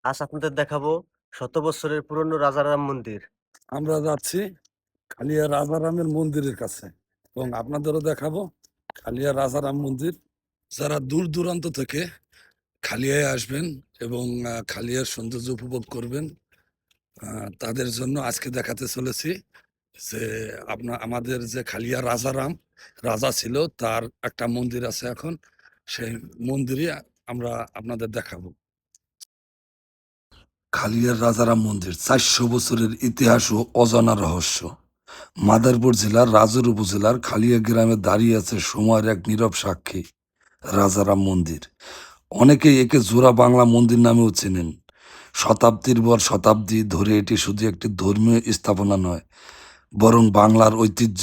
আজ আপনাদের দেখাবো শত বছরের পুরনো রাজারাম মন্দির। আমরা যাচ্ছি কালিয়া রাজারামের মন্দিরের কাছে এবং আপনাদেরও দেখাবো কালিয়া রাজারাম মন্দির। যারা দূর দূরান্ত থেকে খালিয়ায় আসবেন এবং খালিয়ার সৌন্দর্য উপভোগ করবেন, তাদের জন্য আজকে দেখাতে চলেছি যে আমাদের যে খালিয়া রাজারাম রাজা ছিল, তার একটা মন্দির আছে এখন। সেই মন্দিরে আমরা আপনাদের দেখাবো। খালিয়ার রাজারাম মন্দির 400 বছরের ইতিহাস ও অজানা রহস্য। মাদারীপুর জেলার রাজুর উপজেলার খালিয়া গ্রামে দাঁড়িয়ে আছে সময়ের এক নীরব সাক্ষী, রাজারাম মন্দির। অনেকেই একে জোড়া বাংলা মন্দির নামেও চেনেন। শতাব্দীর পর শতাব্দী ধরে এটি শুধু একটি ধর্মীয় স্থাপনা নয়, বরং বাংলার ঐতিহ্য,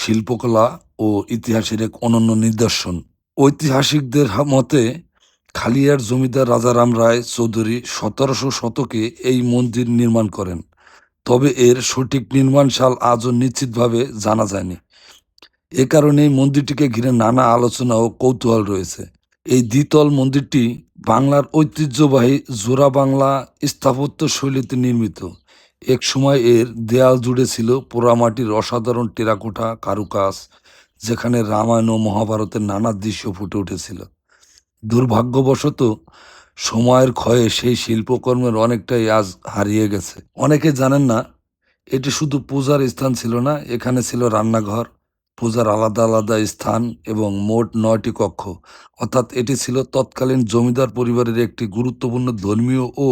শিল্পকলা ও ইতিহাসের এক অনন্য নিদর্শন। ঐতিহাসিকদের মতে খালিয়ার জমিদার রাজারাম রায় চৌধুরী 1700 শতকে এই মন্দির নির্মাণ করেন, তবে এর সঠিক নির্মাণ সাল আজও নিশ্চিতভাবে জানা যায়নি। এ কারণেই মন্দিরটিকে ঘিরে নানা আলোচনা ও কৌতূহল রয়েছে। এই দ্বিতল মন্দিরটি বাংলার ঐতিহ্যবাহী জোড়া বাংলা স্থাপত্য শৈলীতে নির্মিত। এক সময় এর দেয়াল জুড়ে ছিল পোড়ামাটির অসাধারণ টেরাকোটা কারুকাজ, যেখানে রামায়ণ ও মহাভারতের নানা দৃশ্য ফুটে উঠেছিল। দুর্ভাগ্যবশত সময়ের ক্ষয়ে সেই শিল্পকর্মের অনেকটাই আজ হারিয়ে গেছে। অনেকে জানেন না, এটি শুধু পূজার স্থান ছিল না, এখানে ছিল রান্নাঘর, পূজার আলাদা আলাদা স্থান এবং মোট 9টি কক্ষ। অর্থাৎ এটি ছিল তৎকালীন জমিদার পরিবারের একটি গুরুত্বপূর্ণ ধর্মীয় ও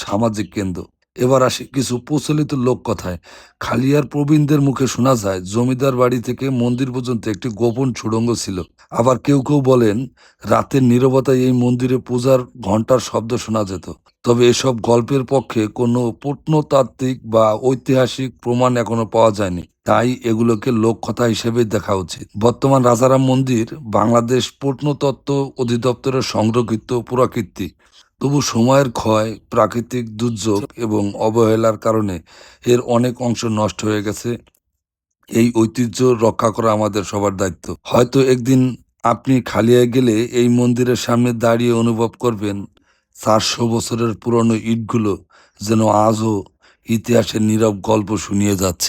সামাজিক কেন্দ্র। এবার আসি কিছু প্রচলিত লোককথায়। খালিয়ার প্রবীণদের মুখে শোনা যায় জমিদার বাড়ি থেকে মন্দির পর্যন্ত একটি গোপন সুড়ঙ্গ ছিল। আবার কেউ কেউ বলেন রাতের নীরবতায় এই মন্দিরে পূজার ঘণ্টার শব্দ শোনা যেত। তবে এসব গল্পের পক্ষে কোনো প্রত্নতাত্ত্বিক বা ঐতিহাসিক প্রমাণ এখনো পাওয়া যায়নি, তাই এগুলোকে লোককথা হিসেবে দেখা উচিত। বর্তমান রাজারাম মন্দির বাংলাদেশ প্রত্নতত্ত্ব অধিদপ্তরের সংরক্ষিত পুরাকীর্তি। তবু সময়ের ক্ষয়, প্রাকৃতিক দুর্যোগ এবং অবহেলার কারণে এর অনেক অংশ নষ্ট হয়ে গেছে। এই ঐতিহ্য রক্ষা করা আমাদের সবার দায়িত্ব। হয়তো একদিন আপনি খালিয়ায় গেলে এই মন্দিরের সামনে দাঁড়িয়ে অনুভব করবেন 400 বছরের পুরনো ইটগুলো যেন আজও ইতিহাসের নীরব গল্প শুনিয়ে যাচ্ছে।